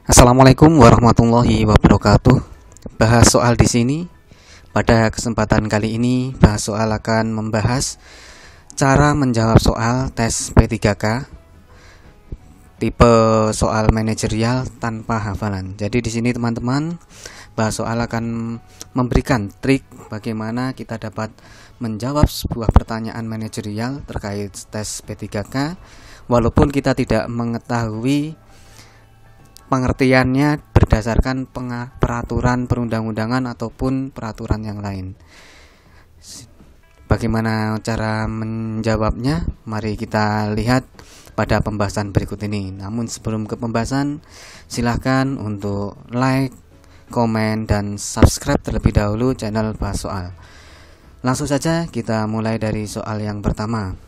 Assalamualaikum warahmatullahi wabarakatuh. Bahas soal di sini. Pada kesempatan kali ini, bahas soal akan membahas cara menjawab soal tes P3K tipe soal manajerial tanpa hafalan. Jadi di sini teman-teman, bahas soal akan memberikan trik bagaimana kita dapat menjawab sebuah pertanyaan manajerial terkait tes P3K walaupun kita tidak mengetahui pengertiannya berdasarkan peraturan perundang-undangan ataupun peraturan yang lain. Bagaimana cara menjawabnya? Mari kita lihat pada pembahasan berikut ini. Namun sebelum ke pembahasan, silahkan untuk like, komen, dan subscribe terlebih dahulu channel Bahas Soal. Langsung saja kita mulai dari soal yang pertama.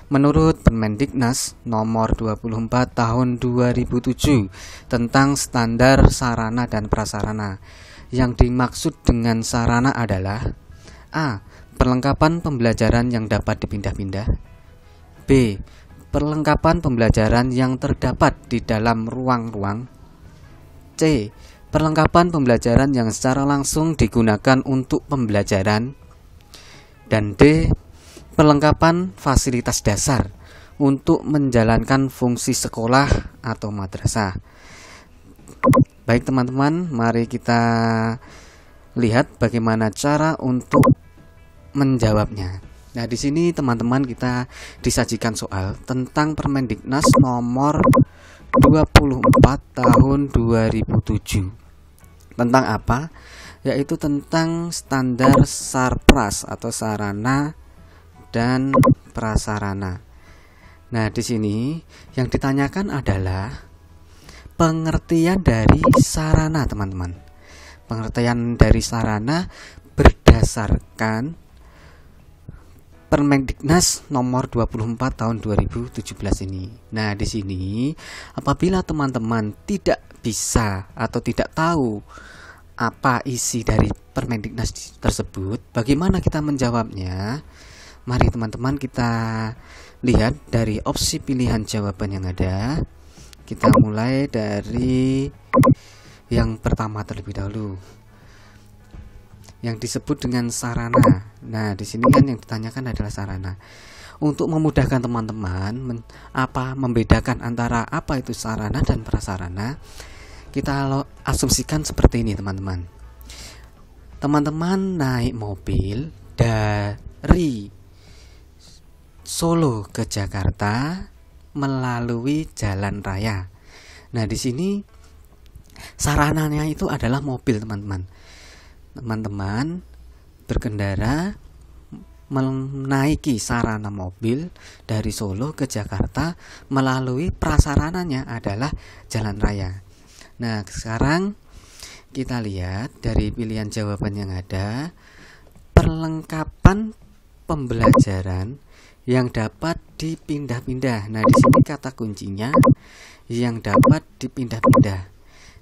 Menurut Permendiknas nomor 24 tahun 2007 tentang standar sarana dan prasarana, yang dimaksud dengan sarana adalah A. Perlengkapan pembelajaran yang dapat dipindah-pindah. B. Perlengkapan pembelajaran yang terdapat di dalam ruang-ruang. C. Perlengkapan pembelajaran yang secara langsung digunakan untuk pembelajaran. Dan D. Perlengkapan fasilitas dasar untuk menjalankan fungsi sekolah atau madrasah. Baik teman-teman, mari kita lihat bagaimana cara untuk menjawabnya. Nah, di sini teman-teman kita disajikan soal tentang Permendiknas nomor 24 tahun 2007. Tentang apa? Yaitu tentang standar sarpras atau sarana dan prasarana. Nah, di sini yang ditanyakan adalah pengertian dari sarana, teman-teman. Pengertian dari sarana berdasarkan Permendiknas nomor 24 tahun 2017 ini. Nah, di sini apabila teman-teman tidak bisa atau tidak tahu apa isi dari Permendiknas tersebut, bagaimana kita menjawabnya? Mari teman-teman kita lihat dari opsi pilihan jawaban yang ada. Kita mulai dari yang pertama terlebih dahulu, yang disebut dengan sarana. Nah, di sini kan yang ditanyakan adalah sarana. Untuk memudahkan teman-teman membedakan antara apa itu sarana dan prasarana, kita asumsikan seperti ini, teman-teman. Teman-teman naik mobil dari Solo ke Jakarta melalui jalan raya. Nah, di sini sarananya itu adalah mobil, teman-teman. Teman-teman berkendara menaiki sarana mobil dari Solo ke Jakarta melalui prasarananya adalah jalan raya. Nah, sekarang kita lihat dari pilihan jawaban yang ada, perlengkapan pembelajaran yang dapat dipindah-pindah. Nah, di sini kata kuncinya yang dapat dipindah-pindah.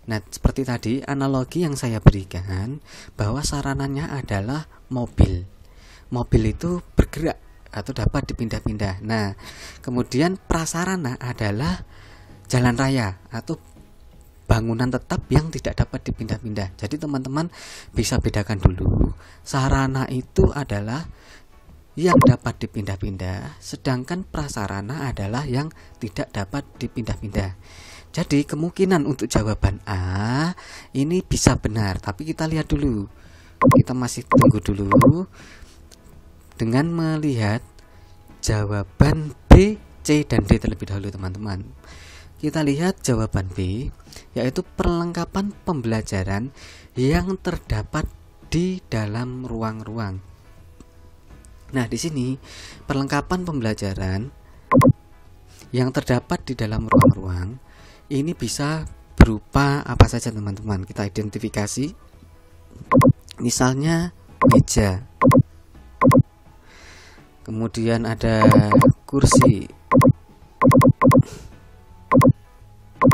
Nah, seperti tadi analogi yang saya berikan bahwa sarananya adalah mobil. Mobil itu bergerak atau dapat dipindah-pindah. Nah, kemudian prasarana adalah jalan raya atau bangunan tetap yang tidak dapat dipindah-pindah. Jadi teman-teman bisa bedakan dulu. Sarana itu adalah yang dapat dipindah-pindah, sedangkan prasarana adalah yang tidak dapat dipindah-pindah. Jadi kemungkinan untuk jawaban A ini bisa benar, tapi kita lihat dulu. Kita masih tunggu dulu dengan melihat jawaban B, C, dan D terlebih dahulu, teman-teman. Kita lihat jawaban B, yaitu perlengkapan pembelajaran yang terdapat di dalam ruang-ruang. Nah, di sini perlengkapan pembelajaran yang terdapat di dalam ruang-ruang ini bisa berupa apa saja, teman-teman. Kita identifikasi. Misalnya meja. Kemudian ada kursi.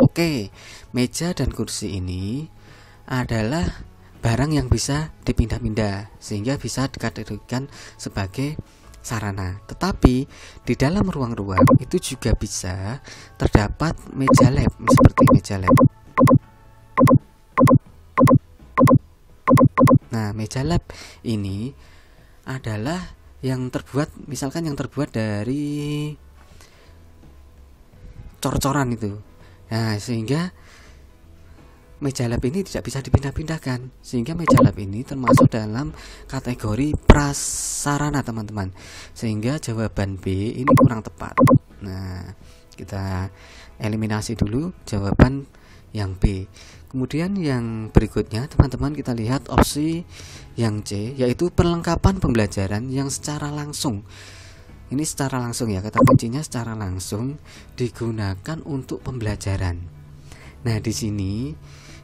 Oke, meja dan kursi ini adalah barang yang bisa dipindah-pindah sehingga bisa dikategorikan sebagai sarana. Tetapi di dalam ruang-ruang itu juga bisa terdapat meja lab, seperti meja lab. Nah, meja lab ini adalah yang terbuat dari cor-coran itu. Nah, sehingga meja lab ini tidak bisa dipindah-pindahkan, sehingga meja lab ini termasuk dalam kategori prasarana, teman-teman. Sehingga jawaban B ini kurang tepat. Nah, kita eliminasi dulu jawaban yang B. Kemudian yang berikutnya, teman-teman, kita lihat opsi yang C, yaitu perlengkapan pembelajaran yang secara langsung. Ini secara langsung ya, kata kuncinya secara langsung digunakan untuk pembelajaran. Nah, di sini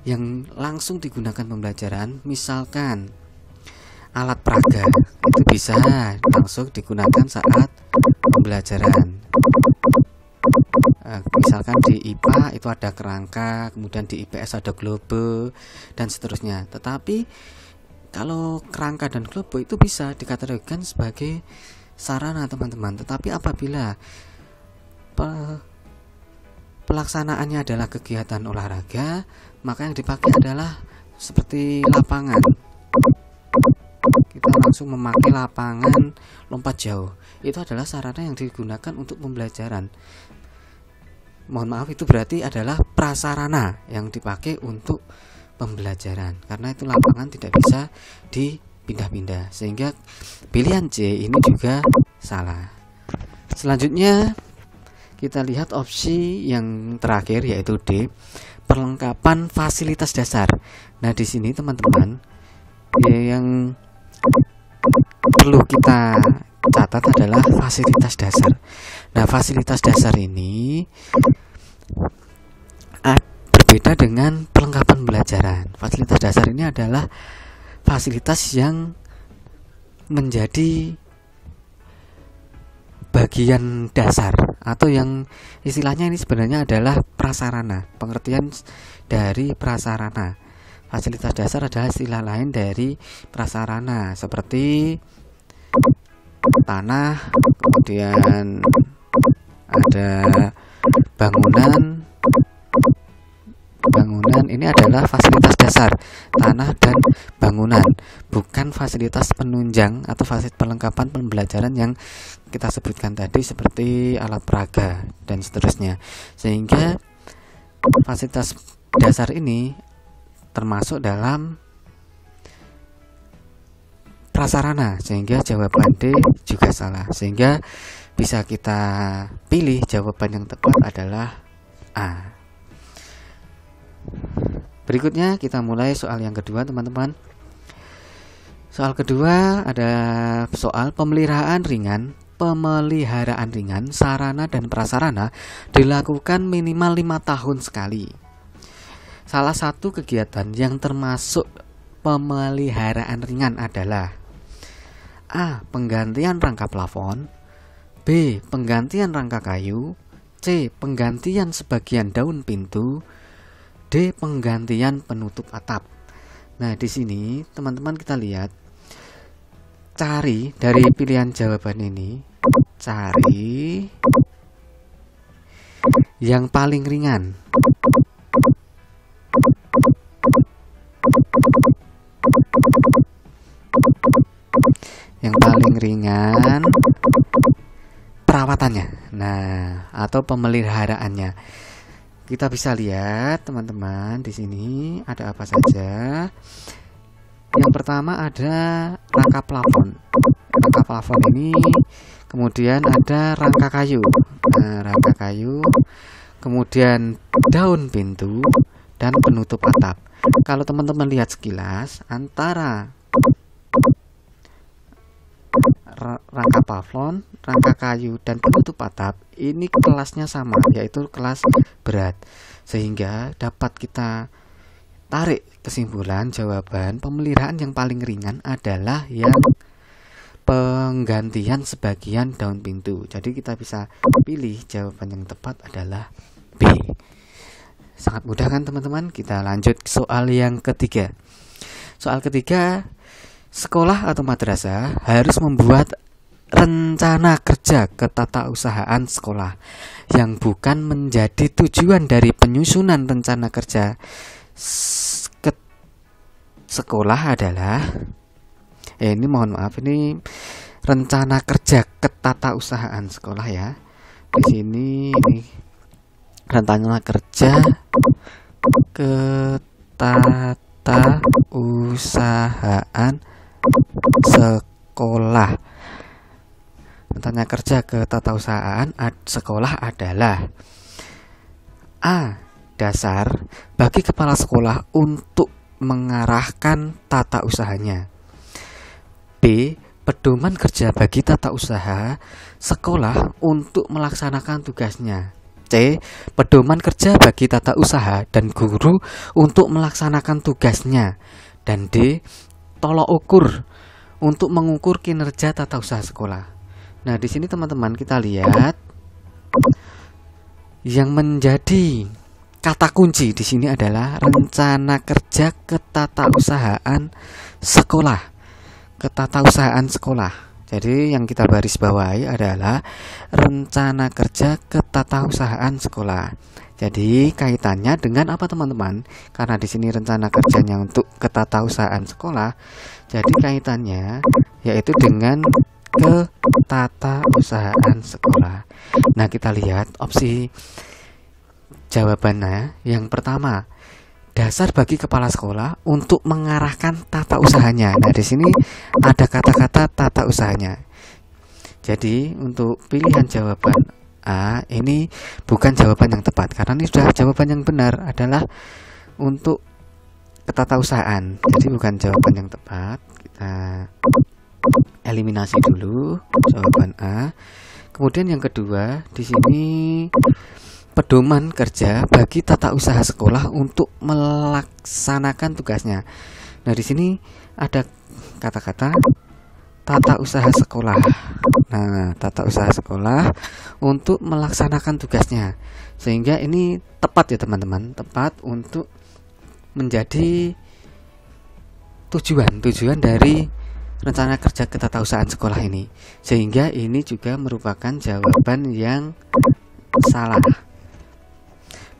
yang langsung digunakan pembelajaran, misalkan alat peraga, itu bisa langsung digunakan saat pembelajaran. Misalkan di IPA itu ada kerangka, kemudian di IPS ada globe, dan seterusnya. Tetapi kalau kerangka dan globe itu bisa dikategorikan sebagai sarana, teman-teman. Tetapi apabila pelaksanaannya adalah kegiatan olahraga, maka yang dipakai adalah seperti lapangan. Kita langsung memakai lapangan lompat jauh. Itu adalah sarana yang digunakan untuk pembelajaran. Mohon maaf, itu berarti adalah prasarana yang dipakai untuk pembelajaran, karena itu lapangan tidak bisa dipindah-pindah, sehingga pilihan C ini juga salah. Selanjutnya kita lihat opsi yang terakhir, yaitu D, perlengkapan fasilitas dasar. Nah, di sini teman-teman, yang perlu kita catat adalah fasilitas dasar. Nah, fasilitas dasar ini berbeda dengan perlengkapan pembelajaran. Fasilitas dasar ini adalah fasilitas yang menjadi bagian dasar, atau yang istilahnya ini sebenarnya adalah prasarana. Pengertian dari prasarana, fasilitas dasar adalah istilah lain dari prasarana, seperti tanah, kemudian ada bangunan. Ini adalah fasilitas dasar, tanah dan bangunan, bukan fasilitas penunjang atau fasilitas perlengkapan pembelajaran yang kita sebutkan tadi, seperti alat peraga dan seterusnya. Sehingga fasilitas dasar ini termasuk dalam prasarana, sehingga jawaban D juga salah. Sehingga bisa kita pilih jawaban yang tepat adalah A. Berikutnya kita mulai soal yang kedua, teman-teman. Soal kedua ada soal pemeliharaan ringan sarana dan prasarana dilakukan minimal 5 tahun sekali. Salah satu kegiatan yang termasuk pemeliharaan ringan adalah A. Penggantian rangka plafon, B. Penggantian rangka kayu, C. Penggantian sebagian daun pintu, D. Penggantian penutup atap. Nah, di sini teman-teman kita lihat, cari dari pilihan jawaban ini, cari yang paling ringan. Yang paling ringan perawatannya, nah, atau pemeliharaannya. Kita bisa lihat, teman-teman, di sini ada apa saja. Yang pertama ada rangka plafon. Rangka plafon ini, kemudian ada rangka kayu. Nah, rangka kayu, kemudian daun pintu dan penutup atap. Kalau teman-teman lihat sekilas, antara rangka plafon, rangka kayu, dan penutup atap ini kelasnya sama, yaitu kelas berat, sehingga dapat kita tarik kesimpulan jawaban pemeliharaan yang paling ringan adalah yang penggantian sebagian daun pintu. Jadi kita bisa pilih jawaban yang tepat adalah B. Sangat mudah kan, teman-teman? Kita lanjut ke soal yang ketiga. Soal ketiga, sekolah atau madrasah harus membuat rencana kerja ketatausahaan sekolah yang bukan menjadi tujuan dari penyusunan rencana kerja sekolah adalah ini mohon maaf, ini rencana kerja ketatausahaan sekolah ya. Di sini ini rencana kerja ketatausahaan sekolah. Rencana kerja ketatausahaan sekolah adalah A. Dasar bagi kepala sekolah untuk mengarahkan tata usahanya. B. Pedoman kerja bagi tata usaha sekolah untuk melaksanakan tugasnya. C. Pedoman kerja bagi tata usaha dan guru untuk melaksanakan tugasnya. Dan D. Tolok ukur untuk mengukur kinerja tata usaha sekolah. Nah, di sini teman-teman kita lihat yang menjadi kata kunci di sini adalah rencana kerja ketatausahaan sekolah. Ketatausahaan sekolah. Jadi yang kita baris bawahi adalah rencana kerja ketatausahaan sekolah. Jadi kaitannya dengan apa teman-teman? Karena di sini rencana kerjanya untuk ketatausahaan sekolah. Jadi kaitannya yaitu dengan ketatausahaan sekolah. Nah, kita lihat opsi jawabannya. Yang pertama, dasar bagi kepala sekolah untuk mengarahkan tata usahanya. Nah, di sini ada kata-kata tata usahanya. Jadi, untuk pilihan jawaban A ini bukan jawaban yang tepat karena ini sudah jawaban yang benar adalah untuk ketatausahaan. Jadi bukan jawaban yang tepat. Kita eliminasi dulu jawaban A. Kemudian yang kedua, di sini pedoman kerja bagi tata usaha sekolah untuk melaksanakan tugasnya. Nah, di sini ada kata-kata tata usaha sekolah. Nah, tata usaha sekolah untuk melaksanakan tugasnya. Sehingga ini tepat ya teman-teman, tepat untuk menjadi tujuan dari rencana kerja ketatausahaan sekolah ini. Sehingga ini juga merupakan jawaban yang salah.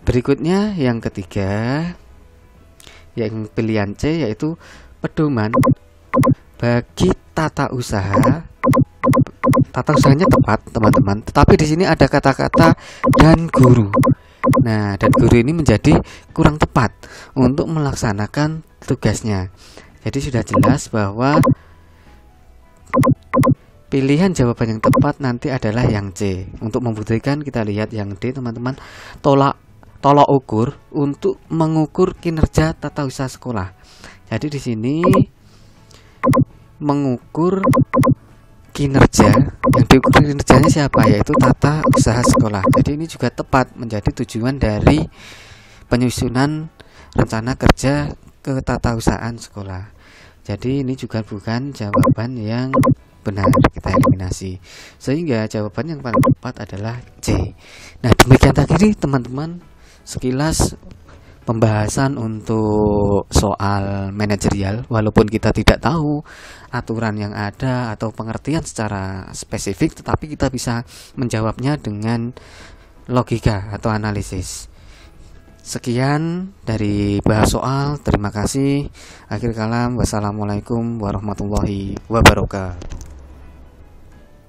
Berikutnya yang ketiga, yang pilihan C yaitu pedoman bagi tata usaha. Tata usahanya tepat teman-teman, tetapi di sini ada kata-kata dan guru. Nah, dan guru ini menjadi kurang tepat untuk melaksanakan tugasnya. Jadi sudah jelas bahwa pilihan jawaban yang tepat nanti adalah yang C. Untuk membuktikan kita lihat yang D teman-teman, tolak ukur untuk mengukur kinerja tata usaha sekolah. Jadi di sini mengukur kinerja, yang diukur kinerjanya siapa? Yaitu tata usaha sekolah. Jadi ini juga tepat menjadi tujuan dari penyusunan rencana kerja ketatausahaan sekolah. Jadi ini juga bukan jawaban yang benar, kita eliminasi. Sehingga jawaban yang paling tepat adalah C. Nah, demikian tadi teman-teman sekilas pembahasan untuk soal manajerial. Walaupun kita tidak tahu aturan yang ada atau pengertian secara spesifik, tetapi kita bisa menjawabnya dengan logika atau analisis. Sekian dari bahas soal. Terima kasih. Akhir kalam, wassalamualaikum warahmatullahi wabarakatuh.